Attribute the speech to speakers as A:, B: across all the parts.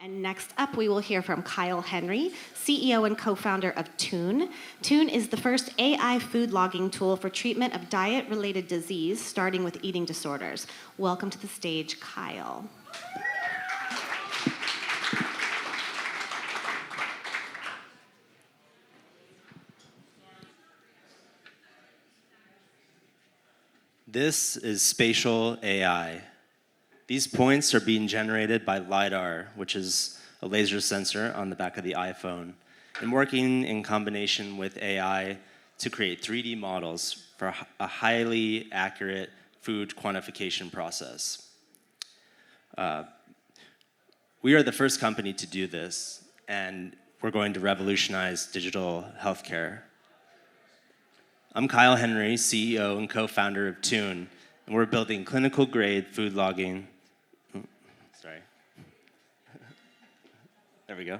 A: And next up, we will hear from Kyle Henry, CEO and co-founder of Tune. Tune is the first AI food logging tool for treatment of diet-related disease, starting with eating disorders. Welcome to the stage, Kyle.
B: This is spatial AI. These points are being generated by LiDAR, which is a laser sensor on the back of the iPhone, and working in combination with AI to create 3D models for a highly accurate food quantification process. We are the first company to do this, and we're going to revolutionize digital healthcare. I'm Kyle Henry, CEO and co-founder of Tune, and we're building clinical-grade food logging. There we go.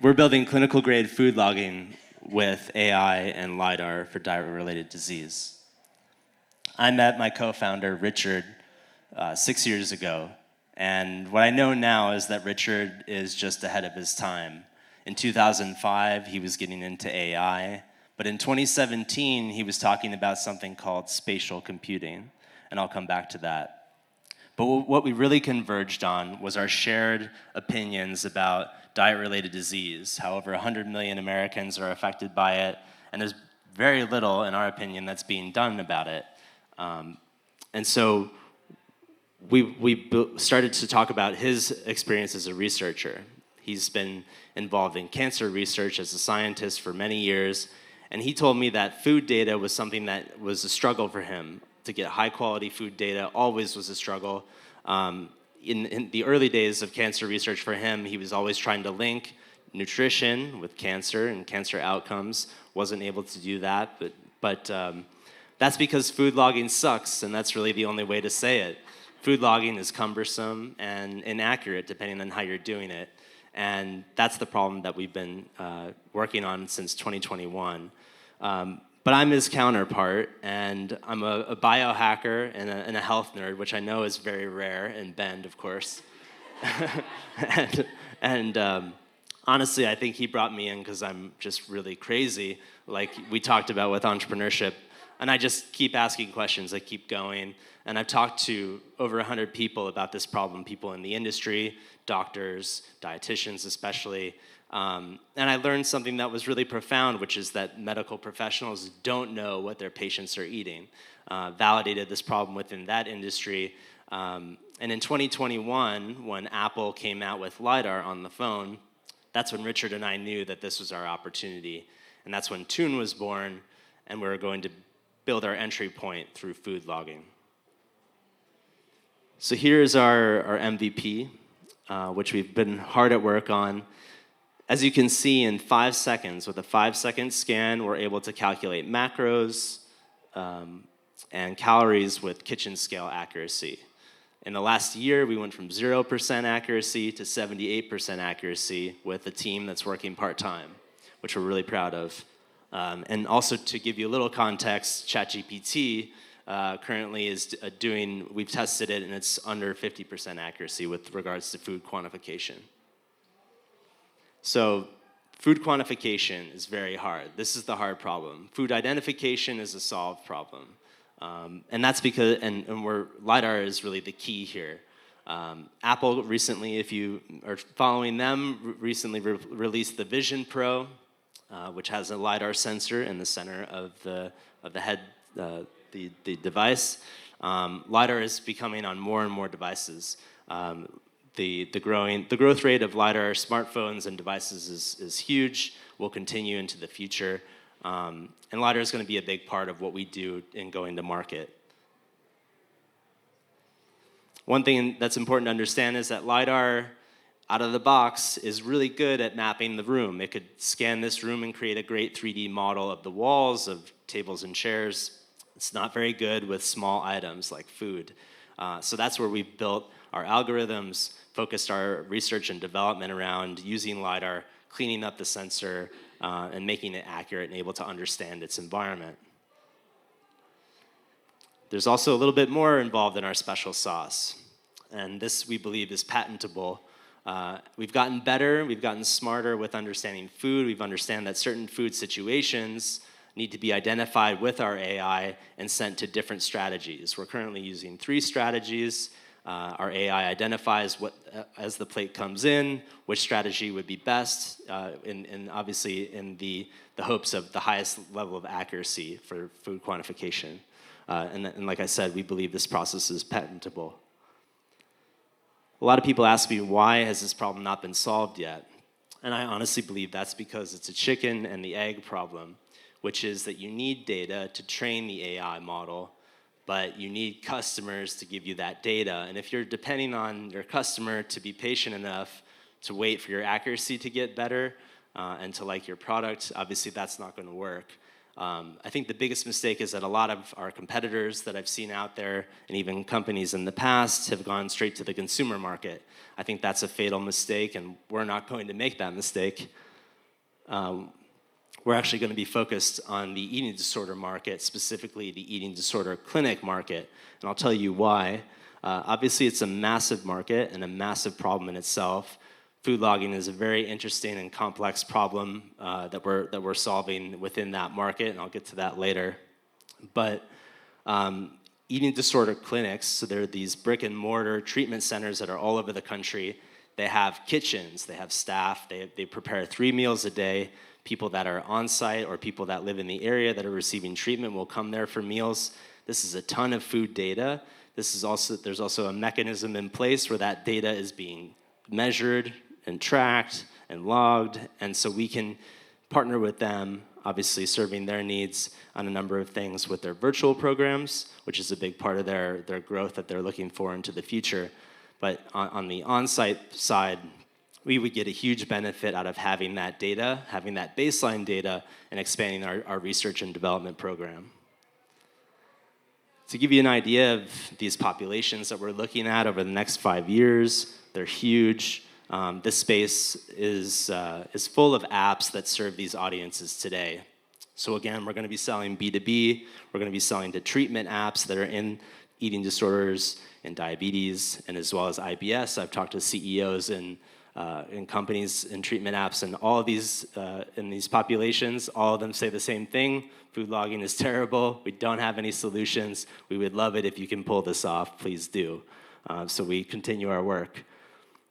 B: We're building clinical-grade food logging with AI and LiDAR for diet-related disease. I met my co-founder, Richard, 6 years ago, and what I know now is that Richard is just ahead of his time. In 2005, he was getting into AI, but in 2017, he was talking about something called spatial computing, and I'll come back to that. But what we really converged on was our shared opinions about diet-related disease. However, 100 million Americans are affected by it, and there's very little, in our opinion, that's being done about it. And so we started to talk about his experience as a researcher. He's been involved in cancer research as a scientist for many years, and he told me that food data was something that was a struggle for him. To get high-quality food data always was a struggle. In the early days of cancer research for him, he was always trying to link nutrition with cancer and cancer outcomes. Wasn't able to do that, but that's because food logging sucks, and that's really the only way to say it. Food logging is cumbersome and inaccurate depending on how you're doing it, and that's the problem that we've been working on since 2021. But I'm his counterpart, and I'm a biohacker and a health nerd, which I know is very rare in Bend, of course. and honestly, I think he brought me in because I'm just really crazy, like we talked about with entrepreneurship. And I just keep asking questions, I keep going. And I've talked to over 100 people about this problem, people in the industry, doctors, dietitians especially. And I learned something that was really profound, which is that medical professionals don't know what their patients are eating. Validated this problem within that industry. And in 2021, when Apple came out with LiDAR on the phone, that's when Richard and I knew that this was our opportunity. And that's when Tune was born, and we were going to build our entry point through food logging. So here's our MVP, which we've been hard at work on. As you can see, in 5 seconds, with a 5-second scan, we're able to calculate macros and calories with kitchen scale accuracy. In the last year, we went from 0% accuracy to 78% accuracy with a team that's working part-time, which we're really proud of. And also to give you a little context, ChatGPT currently is we've tested it, and it's under 50% accuracy with regards to food quantification. So food quantification is very hard. This is the hard problem. Food identification is a solved problem. And that's because, LiDAR is really the key here. Apple recently, if you are following them, recently released the Vision Pro, which has a LiDAR sensor in the center of the head, the device. LiDAR is becoming on more and more devices. The growth rate of LiDAR smartphones and devices is huge, will continue into the future, and LiDAR is going to be a big part of what we do in going to market. One thing that's important to understand is that LiDAR, out of the box, is really good at mapping the room. It could scan this room and create a great 3D model of the walls, of tables and chairs. It's not very good with small items like food. So that's where we built our algorithms, focused our research and development around using LiDAR, cleaning up the sensor, and making it accurate and able to understand its environment. There's also a little bit more involved in our special sauce, and this, we believe, is patentable. We've gotten better, we've gotten smarter with understanding food. We've understand that certain food situations need to be identified with our AI and sent to different strategies. We're currently using 3 strategies. Our AI identifies what, as the plate comes in, which strategy would be best, and obviously in the hopes of the highest level of accuracy for food quantification. And like I said, we believe this process is patentable. A lot of people ask me, why has this problem not been solved yet? And I honestly believe that's because it's a chicken and the egg problem, which is that you need data to train the AI model, but you need customers to give you that data. And if you're depending on your customer to be patient enough to wait for your accuracy to get better and to like your product, obviously that's not going to work. I think the biggest mistake is that a lot of our competitors that I've seen out there, and even companies in the past, have gone straight to the consumer market. I think that's a fatal mistake, and we're not going to make that mistake. We're actually going to be focused on the eating disorder market, specifically the eating disorder clinic market, and I'll tell you why. Obviously, it's a massive market and a massive problem in itself. Food logging is a very interesting and complex problem that we're solving within that market, and I'll get to that later. But eating disorder clinics, so they're these brick and mortar treatment centers that are all over the country. They have kitchens, they have staff, they prepare 3 meals a day. People that are on site or people that live in the area that are receiving treatment will come there for meals. This is a ton of food data. There's also a mechanism in place where that data is being measured and tracked and logged, and so we can partner with them, obviously serving their needs on a number of things with their virtual programs, which is a big part of their growth that they're looking for into the future. But on the on-site side, we would get a huge benefit out of having that data, having that baseline data, and expanding our research and development program. To give you an idea of these populations that we're looking at over the next 5 years, they're huge. This space is full of apps that serve these audiences today. So again, we're going to be selling B2B. We're going to be selling to treatment apps that are in eating disorders and diabetes, and as well as IBS. I've talked to CEOs in companies and treatment apps, and all of these in these populations, all of them say the same thing: food logging is terrible. We don't have any solutions. We would love it if you can pull this off. Please do. So we continue our work.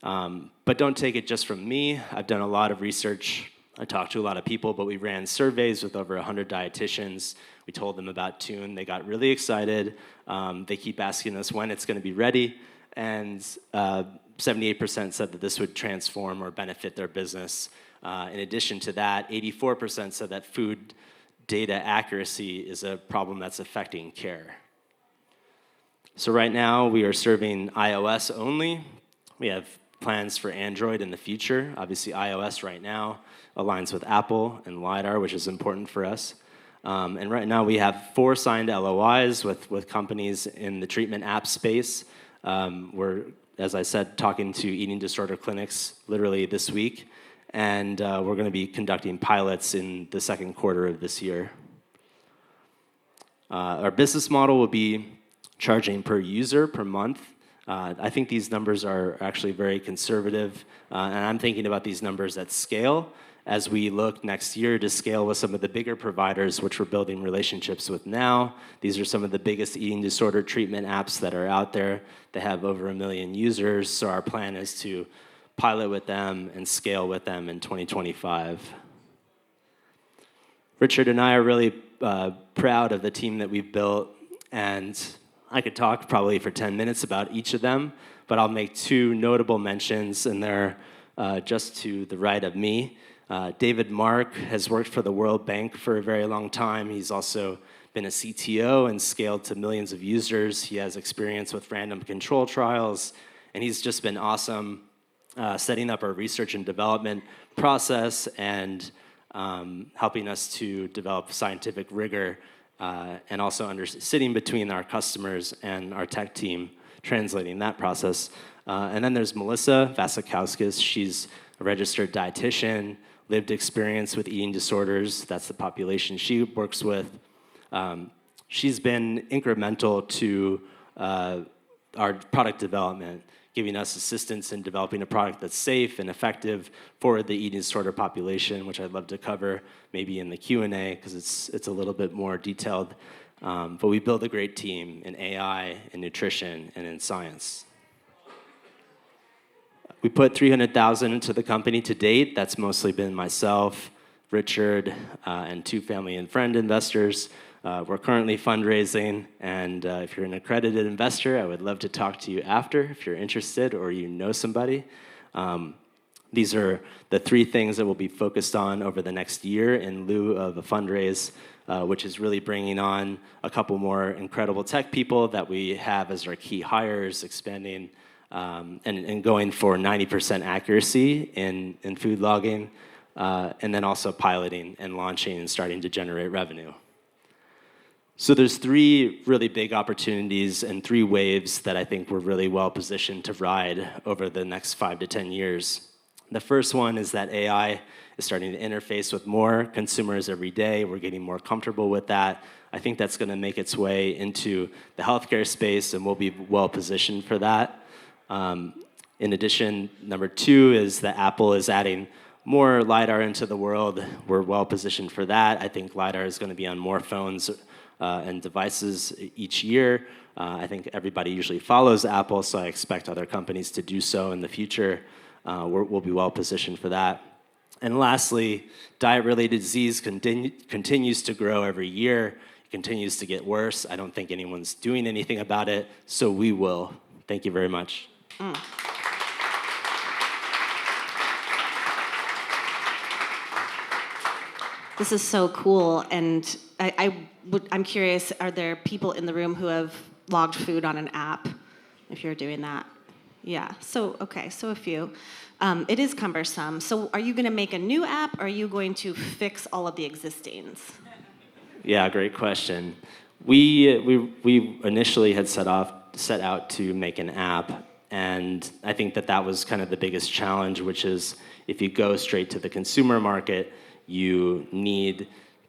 B: But don't take it just from me. I've done a lot of research. I talked to a lot of people, but we ran surveys with over 100 dietitians. We told them about Tune. They got really excited. They keep asking us when it's going to be ready, and 78% said that this would transform or benefit their business. In addition to that, 84% said that food data accuracy is a problem that's affecting care. So right now, we are serving iOS only. We have plans for Android in the future. Obviously, iOS right now aligns with Apple and LiDAR, which is important for us. And right now, we have 4 signed LOIs with companies in the treatment app space. We're, as I said, talking to eating disorder clinics literally this week, and we're going to be conducting pilots in the second quarter of this year. Our business model will be charging per user per month. I think these numbers are actually very conservative, and I'm thinking about these numbers at scale as we look next year to scale with some of the bigger providers, which we're building relationships with now. These are some of the biggest eating disorder treatment apps that are out there. They have over 1 million users, so our plan is to pilot with them and scale with them in 2025. Richard and I are really proud of the team that we've built, and I could talk probably for 10 minutes about each of them, but I'll make 2 notable mentions, and they're just to the right of me. David Mark has worked for the World Bank for a very long time. He's also been a CTO and scaled to millions of users. He has experience with random control trials, and he's just been awesome setting up our research and development process and helping us to develop scientific rigor and also sitting between our customers and our tech team, translating that process. And then there's Melissa Vasikauskis. She's a registered dietitian, lived experience with eating disorders. That's the population she works with. She's been incremental to our product development. giving us assistance in developing a product that's safe and effective for the eating disorder population, which I'd love to cover maybe in the Q&A because it's a little bit more detailed. But we build a great team in AI, in nutrition, and in science. We put $300,000 into the company to date. That's mostly been myself, Richard, and 2 family and friend investors. We're currently fundraising, and if you're an accredited investor, I would love to talk to you after if you're interested or you know somebody. These are the 3 things that we'll be focused on over the next year in lieu of a fundraise, which is really bringing on a couple more incredible tech people that we have as our key hires, expanding and going for 90% accuracy in food logging, and then also piloting and launching and starting to generate revenue. So there's 3 really big opportunities and 3 waves that I think we're really well positioned to ride over the next 5 to 10 years. The first one is that AI is starting to interface with more consumers every day. We're getting more comfortable with that. I think that's going to make its way into the healthcare space, and we'll be well positioned for that. In addition, number 2 is that Apple is adding more LiDAR into the world. We're well positioned for that. I think LiDAR is going to be on more phones and devices each year. I think everybody usually follows Apple, so I expect other companies to do so in the future. We'll be well positioned for that. And lastly, diet-related disease continues to grow every year. It continues to get worse. I don't think anyone's doing anything about it, so we will. Thank you very much.
A: This is so cool, and I'm curious, are there people in the room who have logged food on an app, if you're doing that? Yeah, so a few. It is cumbersome. So are you going to make a new app, or are you going to fix all of the existings?
B: Yeah, great question. We initially had set out to make an app, and I think that was kind of the biggest challenge, which is if you go straight to the consumer market, you need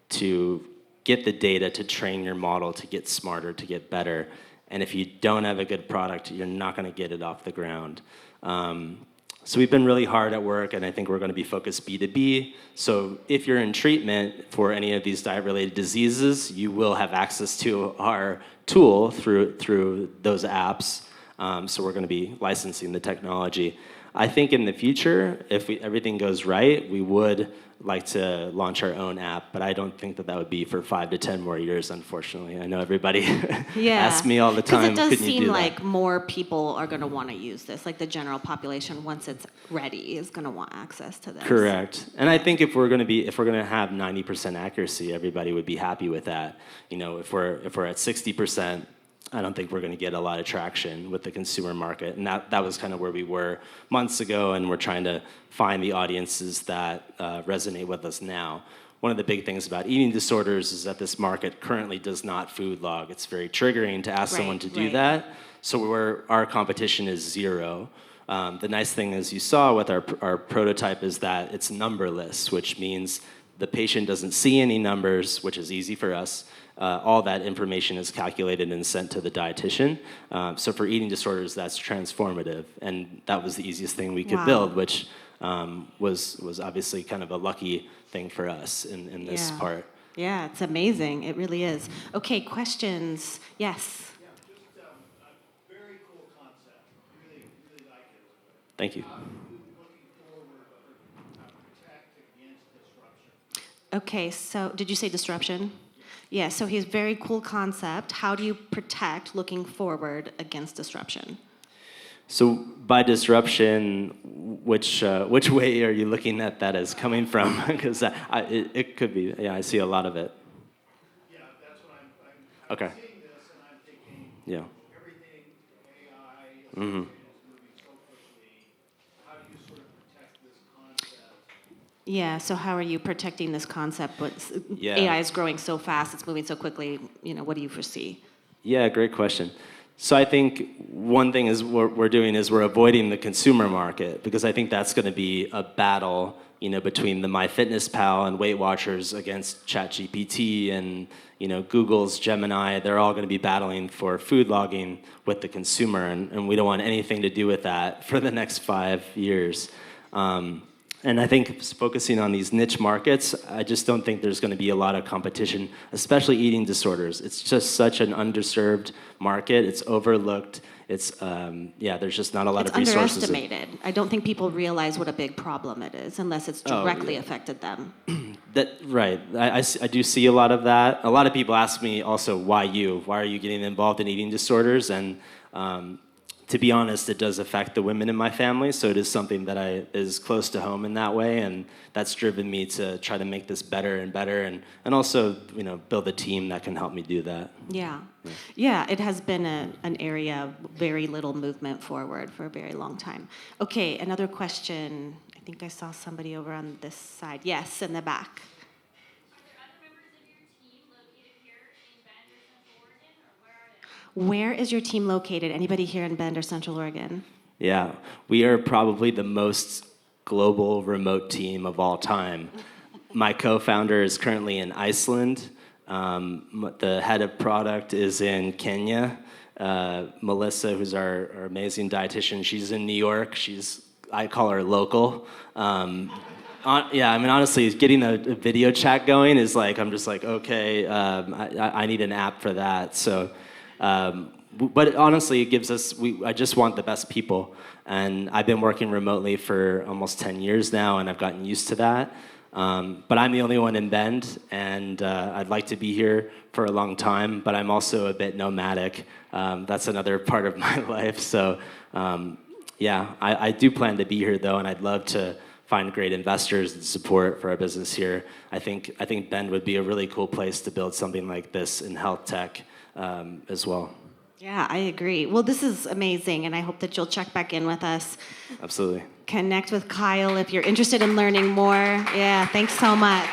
B: to get the data to train your model to get smarter, to get better. And if you don't have a good product, you're not going to get it off the ground. So we've been really hard at work, and I think we're going to be focused B2B. So if you're in treatment for any of these diet-related diseases, you will have access to our tool through those apps. So we're going to be licensing the technology. I think in the future, if everything goes right, we would like to launch our own app, but I don't think that would be for 5 to 10 more years, unfortunately. I know everybody asks me all the time,
A: because it does
B: couldn't you
A: seem
B: do
A: like
B: that?
A: more people are going to want to use this. Like the general population, once it's ready, is going to want access to this.
B: Correct. And I think if we're going to have 90% accuracy, everybody would be happy with that. You know, if we're at 60%, I don't think we're going to get a lot of traction with the consumer market. And that was kind of where we were months ago, and we're trying to find the audiences that resonate with us now. One of the big things about eating disorders is that this market currently does not food log. It's very triggering to ask someone to do that. So our competition is 0. The nice thing, as you saw with our prototype, is that it's numberless, which means the patient doesn't see any numbers, which is easy for us. All that information is calculated and sent to the dietitian. So for eating disorders, that's transformative. And that was the easiest thing we could build, which was obviously kind of a lucky thing for us in this part.
A: Yeah, it's amazing. It really is. Okay, questions? Yes.
C: Yeah, just a very cool concept. Really like it.
B: Thank you.
C: How are you looking forward to protect against disruption?
A: Okay, so did you say disruption? Yeah, so he's very cool concept. How do you protect looking forward against disruption?
B: So by disruption, which way are you looking at that as coming from? Because it could be, I see a lot of it.
C: Yeah, that's what I'm
B: Okay.
C: seeing this, and I'm thinking, everything AI is moving so quickly. How do you sort of protect this concept?
A: Yeah, so how are you protecting this concept? AI is growing so fast, it's moving so quickly. You know, what do you foresee?
B: Yeah, great question. So I think one thing is we're doing is we're avoiding the consumer market, because I think that's going to be a battle, between the MyFitnessPal and Weight Watchers against ChatGPT and Google's Gemini. They're all going to be battling for food logging with the consumer, and we don't want anything to do with that for the next 5 years. And I think focusing on these niche markets, I just don't think there's going to be a lot of competition, especially eating disorders. It's just such an underserved market. It's overlooked. It's, there's just not a lot of resources.
A: It's underestimated. I don't think people realize what a big problem it is unless it's directly affected them.
B: Right. I do see a lot of that. A lot of people ask me also, why you? Why are you getting involved in eating disorders? And to be honest, it does affect the women in my family, so it is something that is close to home in that way, and that's driven me to try to make this better and better, and also build a team that can help me do that.
A: Yeah, it has been an area of very little movement forward for a very long time. Okay, another question. I think I saw somebody over on this side. Yes, in the back. Where is your team located? Anybody here in Bend or Central Oregon?
B: Yeah, we are probably the most global remote team of all time. My co-founder is currently in Iceland. The head of product is in Kenya. Melissa, who's our amazing dietitian, she's in New York. I call her local. Honestly, getting a video chat going is I'm just okay, I need an app for that. So. But honestly, it gives us, I just want the best people. And I've been working remotely for almost 10 years now, and I've gotten used to that. But I'm the only one in Bend, and I'd like to be here for a long time, but I'm also a bit nomadic. That's another part of my life. So I do plan to be here, though, and I'd love to find great investors and support for our business here. I think Bend would be a really cool place to build something like this in health tech. As well.
A: Yeah, I agree. Well, this is amazing, and I hope that you'll check back in with us.
B: Absolutely.
A: Connect with Kyle if you're interested in learning more. Yeah, thanks so much.